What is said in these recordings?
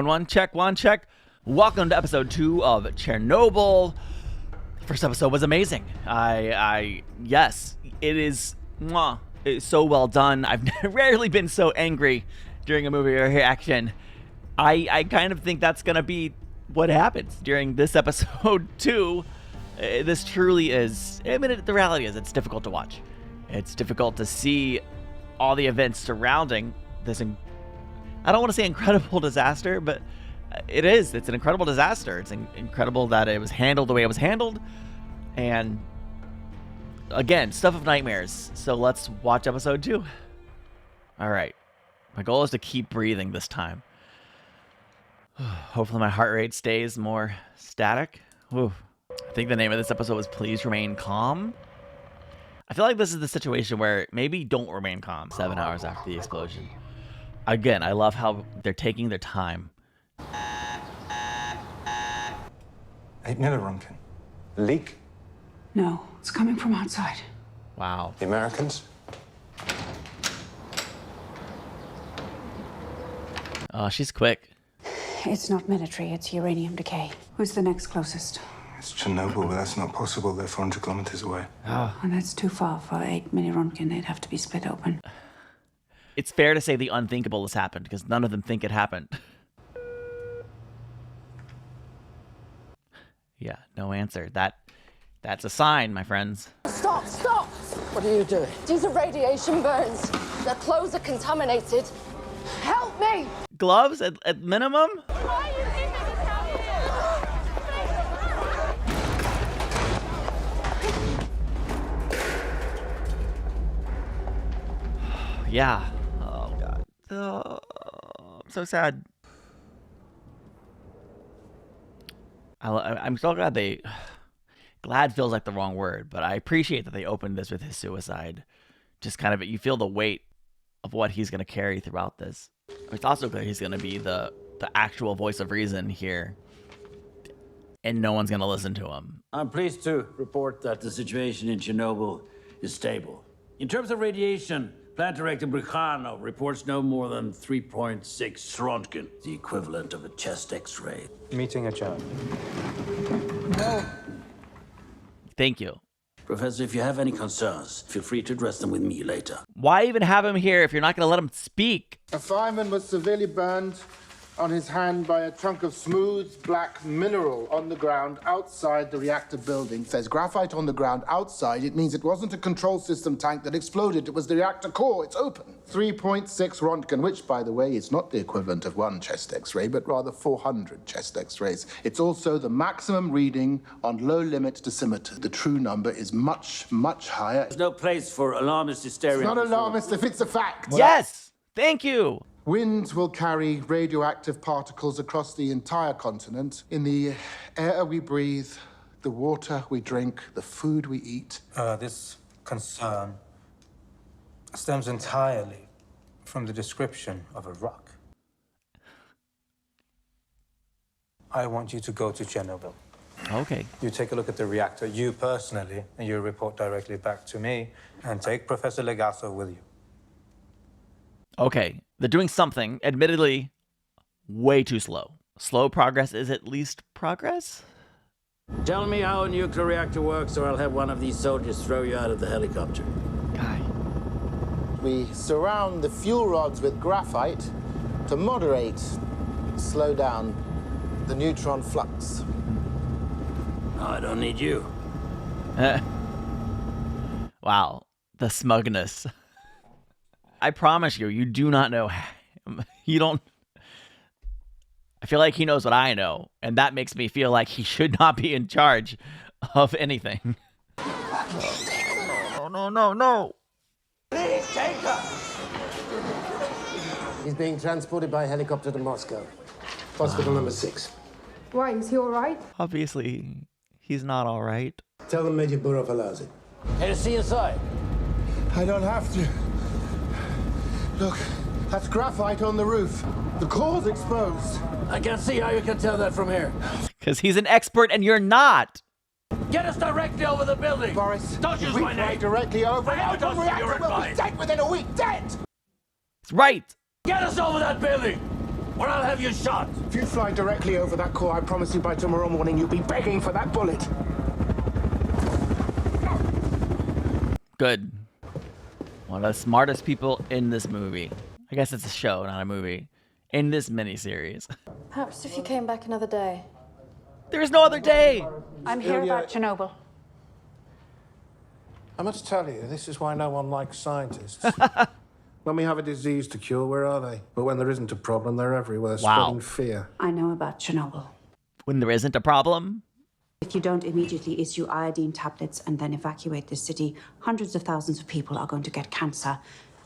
One check, one check. Welcome to episode 2 of Chernobyl. First episode was amazing. Yes, it is. It's so well done. I've rarely been so angry during a movie or reaction. I kind of think that's gonna be what happens during this episode too. This truly is. I mean, the reality is, it's difficult to watch. It's difficult to see all the events surrounding this. I don't want to say incredible disaster, but it is. It's an incredible disaster. It's incredible that it was handled the way it was handled. And again, stuff of nightmares. So let's watch episode 2. All right. My goal is to keep breathing this time. Hopefully my heart rate stays more static. Whew. I think the name of this episode was Please Remain Calm. I feel like this is the situation where maybe don't remain calm 7 hours after the explosion. Again, I love how they're taking their time. 8 milliroentgen. Leak? No, it's coming from outside. Wow. The Americans? Oh, she's quick. It's not military, it's uranium decay. Who's the next closest? It's Chernobyl, but that's not possible. They're 400 kilometers away. Oh. And that's too far for 8 milliroentgen. They'd have to be split open. It's fair to say the unthinkable has happened because none of them think it happened. Yeah, no answer. That's a sign, my friends. Stop, stop! What are you doing? These are radiation burns. Their clothes are contaminated. Help me! Gloves at minimum? Why are you keeping us out here? Yeah. Oh, God. Oh, I'm so sad. I'm so glad they... Glad feels like the wrong word, but I appreciate that they opened this with his suicide. Just kind of, you feel the weight of what he's going to carry throughout this. It's also clear he's going to be the actual voice of reason here. And no one's going to listen to him. I'm pleased to report that the situation in Chernobyl is stable. In terms of radiation, Plant Director Bricano reports no more than 3.6 Roentgen, the equivalent of a chest X-ray. Meeting adjourned. No. Thank you. Professor, if you have any concerns, feel free to address them with me later. Why even have him here if you're not going to let him speak? A fireman was severely burned on his hand by a chunk of smooth black mineral on the ground outside the reactor building. If there's graphite on the ground outside, it means it wasn't a control system tank that exploded. It was the reactor core. It's open. 3.6 Roentgen, which, by the way, is not the equivalent of 1 chest X-ray, but rather 400 chest X-rays. It's also the maximum reading on low-limit dosimeter. The true number is much, much higher. There's no place for alarmist hysteria. It's not alarmist if it's a fact. Yes! Thank you! Winds will carry radioactive particles across the entire continent. In the air we breathe, the water we drink, the food we eat. This concern stems entirely from the description of a rock. I want you to go to Chernobyl. Okay. You take a look at the reactor, you personally, and you report directly back to me, and take Professor Legasov with you. Okay. They're doing something, admittedly, way too slow. Slow progress is at least progress? Tell me how a nuclear reactor works, or I'll have one of these soldiers throw you out of the helicopter. Guy. We surround the fuel rods with graphite to moderate, slow down the neutron flux. No, I don't need you. Wow. The smugness. I promise you, you do not know. You don't. I feel like he knows what I know, and that makes me feel like he should not be in charge of anything. No. Please take her! He's being transported by helicopter to Moscow. Hospital number 6. Why, is he all right? Obviously, he's not all right. Tell them Major Burov allows it. Hey, to see inside. I don't have to. Look, that's graphite on the roof. The core's exposed. I can't see how you can tell that from here. Because he's an expert and you're not. Get us directly over the building. Boris, Don't use we my fly name. directly over. I haven't Open asked for your reactor will be advice. dead within a week. Dead! It's right. Get us over that building. or I'll have you shot. If you fly directly over that core, I promise you by tomorrow morning you'll be begging for that bullet. Good. One of the smartest people in this movie. I guess it's a show, not a movie. In this miniseries. Perhaps if you came back another day. There's no other day! I'm here about Chernobyl. I must tell you, this is why no one likes scientists. When we have a disease to cure, where are they? But when there isn't a problem, they're everywhere, spreading fear. I know about Chernobyl. When there isn't a problem? If you don't immediately issue iodine tablets and then evacuate the city, hundreds of thousands of people are going to get cancer,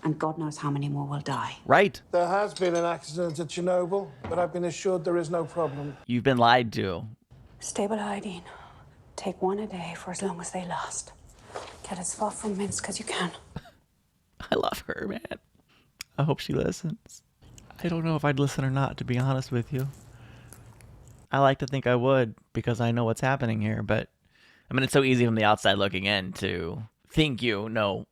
and God knows how many more will die. Right. There has been an accident at Chernobyl, but I've been assured there is no problem. You've been lied to. Stable iodine. Take one a day for as long as they last. Get as far from Minsk as you can. I love her, man. I hope she listens. I don't know if I'd listen or not, to be honest with you. I like to think I would, because I know what's happening here, but I mean, it's so easy from the outside looking in to think you know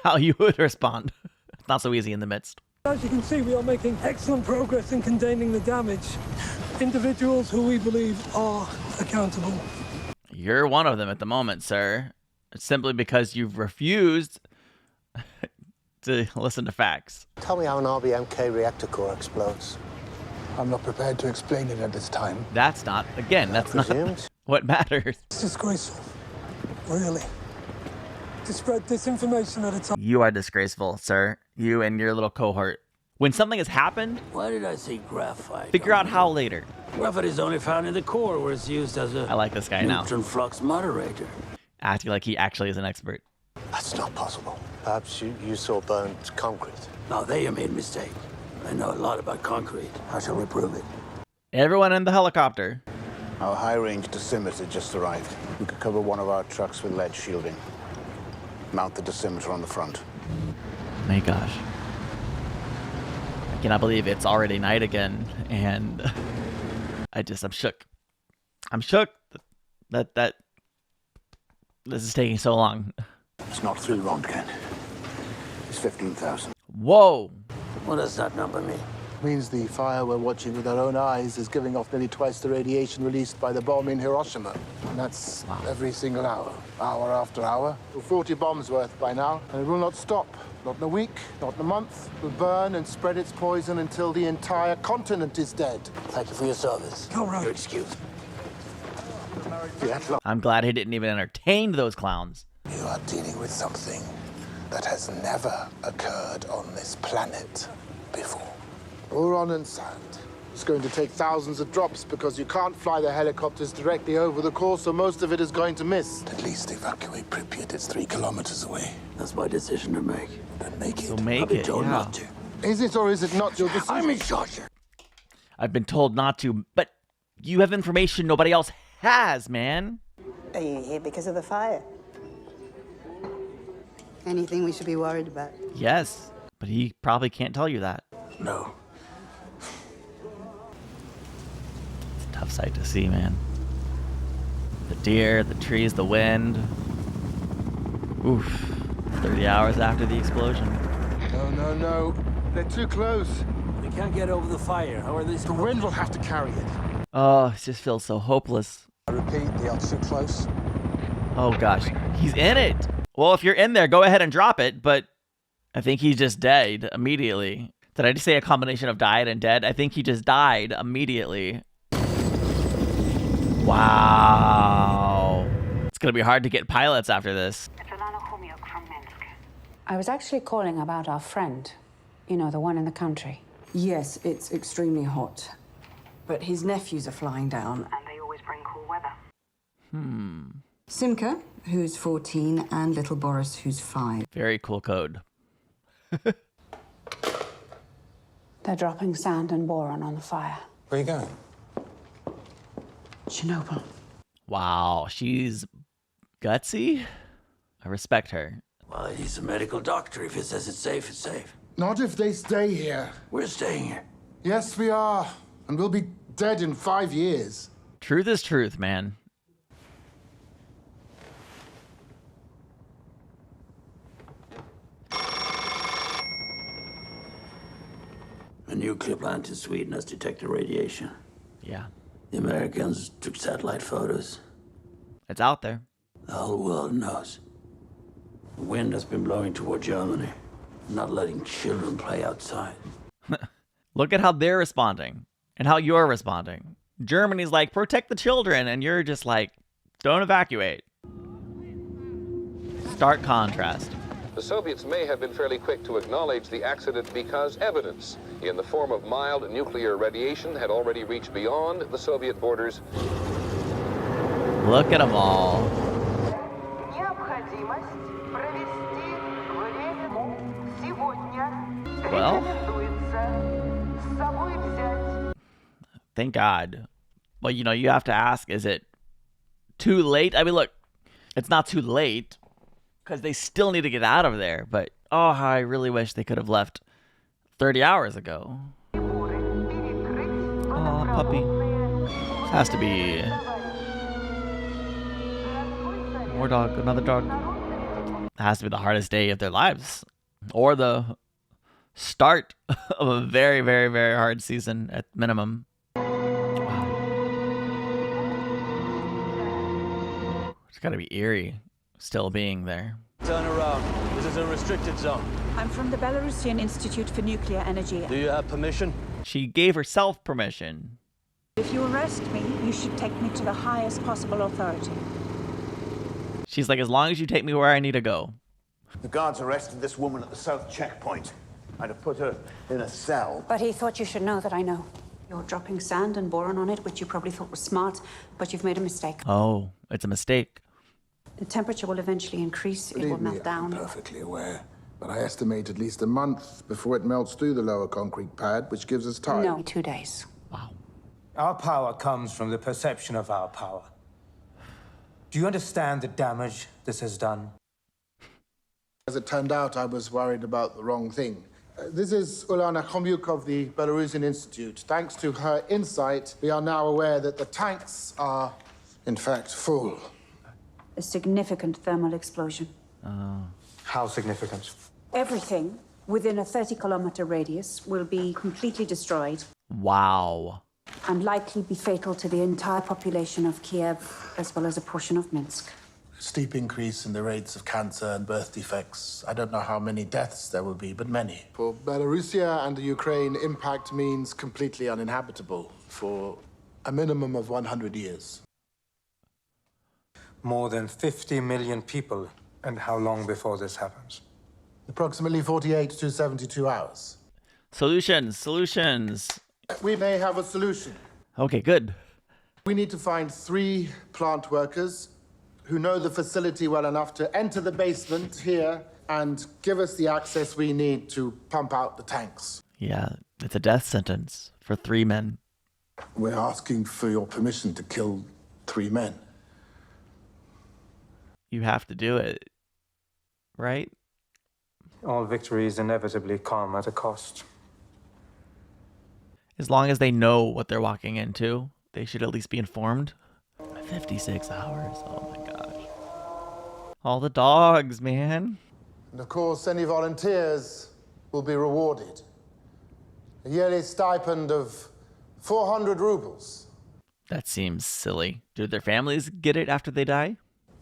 how you would respond. It's not so easy in the midst. As you can see, we are making excellent progress in containing the damage. Individuals who we believe are accountable. You're one of them at the moment, sir. It's simply because you've refused to listen to facts. Tell me how an RBMK reactor core explodes. I'm not prepared to explain it at this time. That's not, again, that's not what matters. It's disgraceful. Really. To spread disinformation at a time. You are disgraceful, sir. You and your little cohort. When something has happened, Why did I say graphite? figure out how later. Graphite is only found in the core, where it's used as a I like this guy now. neutron flux moderator. Acting like he actually is an expert. That's not possible. Perhaps you saw burnt concrete. No, they made a mistake. I know a lot about concrete. How shall we prove it? Everyone in the helicopter. Our high-range dosimeter just arrived. We could cover one of our trucks with lead shielding. Mount the dosimeter on the front. My gosh. I cannot believe it's already night again, and I'm shook. I'm shook that this is taking so long. It's not 3 Röntgen. It's 15,000. Whoa! What does that number mean? Means the fire we're watching with our own eyes is giving off nearly twice the radiation released by the bomb in Hiroshima. And that's every single hour, hour after hour. 40 bombs worth by now, and it will not stop. Not in a week, not in a month. It will burn and spread its poison until the entire continent is dead. Thank you for your service. All right. Your excuse. I'm glad he didn't even entertain those clowns. You are dealing with something that has never occurred on this planet before. Boron and sand. It's going to take thousands of drops because you can't fly the helicopters directly over the core, so most of it is going to miss. At least evacuate Pripyat. It's 3 kilometers away. That's my decision to make. Then make it. So make I've been it, told yeah. not to. Is it or is it not your decision? I'm in charge here. I've been told not to, but you have information nobody else has, man. Are you here because of the fire? Anything we should be worried about? Yes, but he probably can't tell you that. No. It's a tough sight to see, man. The deer, the trees, the wind. Oof. 30 hours after the explosion. No. They're too close. They can't get over the fire. How are they The wind will have to carry it. Oh, it just feels so hopeless. I repeat, they are too close. Oh gosh, he's in it. Well, if you're in there, go ahead and drop it, but I think he just died immediately. Did I just say a combination of died and dead? I think he just died immediately. Wow. It's gonna be hard to get pilots after this. I was actually calling about our friend. You know, the one in the country. Yes, it's extremely hot. But his nephews are flying down. And they always bring cool weather. Simka, who's 14, and little Boris, who's 5. Very cool code. They're dropping sand and boron on the fire. Where are you going? Chernobyl. Wow, she's gutsy. I respect her. Well, he's a medical doctor. If he says it's safe, it's safe. Not if they stay here. We're staying here. Yes, we are. And we'll be dead in 5 years. Truth is truth, man. nuclear plant in Sweden has detected radiation. Yeah. The Americans took satellite photos. It's out there. The whole world knows. The wind has been blowing toward Germany, not letting children play outside. Look at how they're responding and how you're responding. Germany's like, protect the children, and you're just like, don't evacuate. Stark contrast. The Soviets may have been fairly quick to acknowledge the accident because evidence in the form of mild nuclear radiation had already reached beyond the Soviet borders. Look at them all. Well, thank God. Well, you know, you have to ask, is it too late? I mean, look, it's not too late because they still need to get out of there. But, oh, how I really wish they could have left 30 hours ago. Oh, puppy. This has to be more dog, another dog. It has to be the hardest day of their lives. Or the start of a very, very, very hard season at minimum. Wow. It's got to be eerie still being there. Turn around. This is a restricted zone. I'm from the Belarusian Institute for Nuclear Energy. Do you have permission? She gave herself permission. If you arrest me, you should take me to the highest possible authority. She's like, as long as you take me where I need to go. The guards arrested this woman at the south checkpoint. I'd have put her in a cell. But he thought you should know that I know. You're dropping sand and boron on it, which you probably thought was smart, but you've made a mistake. Oh, it's a mistake. The temperature will eventually increase. It will melt down. I'm perfectly aware. But I estimate at least a month before it melts through the lower concrete pad, which gives us time. No, 2 days. Wow. Our power comes from the perception of our power. Do you understand the damage this has done? As it turned out, I was worried about the wrong thing. This is Ulana Khomyuk of the Belarusian Institute. Thanks to her insight, we are now aware that the tanks are, in fact, full. A significant thermal explosion. How significant? Everything within a 30-kilometer radius will be completely destroyed. Wow. And likely be fatal to the entire population of Kiev, as well as a portion of Minsk. Steep increase in the rates of cancer and birth defects. I don't know how many deaths there will be, but many. For Belarusia and the Ukraine, impact means completely uninhabitable for a minimum of 100 years. More than 50 million people. And how long before this happens? Approximately 48 to 72 hours. Solutions. We may have a solution. Okay, good. We need to find 3 plant workers who know the facility well enough to enter the basement here and give us the access we need to pump out the tanks. Yeah, it's a death sentence for 3 men. We're asking for your permission to kill 3 men. You have to do it, right? All victories inevitably come at a cost. As long as they know what they're walking into, they should at least be informed. 56 hours, oh my gosh. All the dogs, man. And of course, any volunteers will be rewarded. A yearly stipend of 400 rubles. That seems silly. Do their families get it after they die?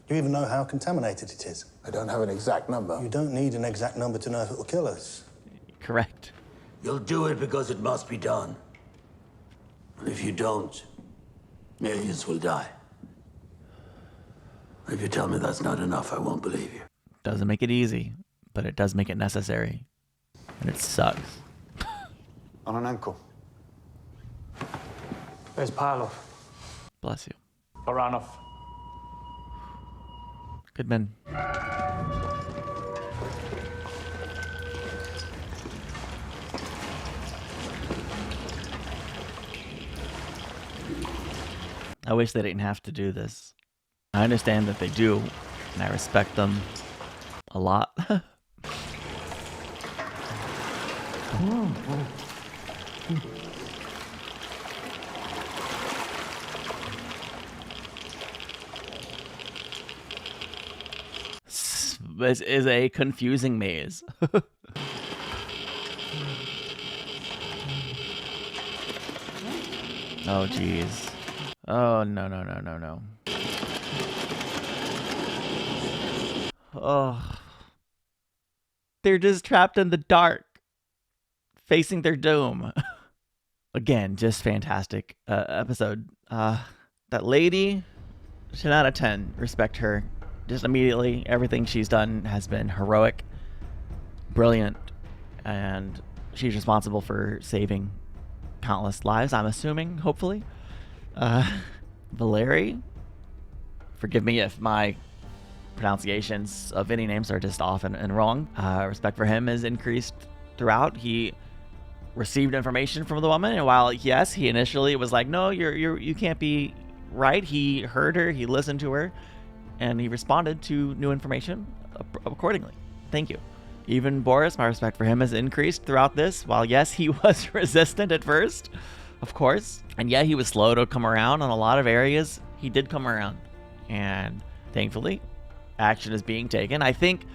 Do you even know how contaminated it is? I don't have an exact number. You don't need an exact number to know if it will kill us. Correct. You'll do it because it must be done. And if you don't, millions will die. If you tell me that's not enough, I won't believe you. Doesn't make it easy, but it does make it necessary. And it sucks. On an ankle. Where's Parlov? Bless you. Baranov. Good men. I wish they didn't have to do this. I understand that they do, and I respect them a lot. This is a confusing maze. Oh, jeez. Oh, no, no, no, no, no. Oh. They're just trapped in the dark, facing their doom. Again, just fantastic episode. That lady, 10 out of 10. Respect her. Just immediately, everything she's done has been heroic, brilliant, and she's responsible for saving countless lives, I'm assuming, hopefully. Valeri, forgive me if my pronunciations of any names are just off and wrong. Respect for him has increased throughout. He received information from the woman, and while yes, he initially was like, no, you can't be right, he heard her, he listened to her, and he responded to new information accordingly. Thank you. Even Boris, my respect for him has increased throughout this. While yes, he was resistant at first, of course, and yeah, he was slow to come around on a lot of areas, he did come around, and thankfully action is being taken. I think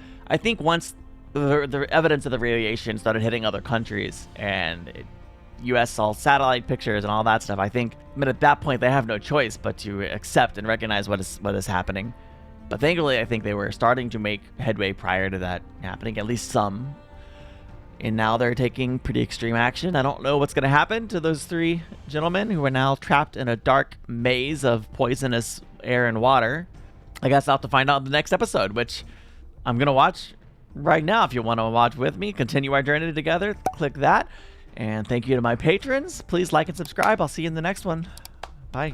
once the evidence of the radiation started hitting other countries and US saw satellite pictures and all that stuff, I mean, at that point they have no choice but to accept and recognize what is happening. But thankfully, I think they were starting to make headway prior to that happening, at least some. And now they're taking pretty extreme action. I don't know what's going to happen to those 3 gentlemen who are now trapped in a dark maze of poisonous air and water. I guess I'll have to find out in the next episode, which I'm going to watch right now. If you want to watch with me, continue our journey together, click that. And thank you to my patrons. Please like and subscribe. I'll see you in the next one. Bye.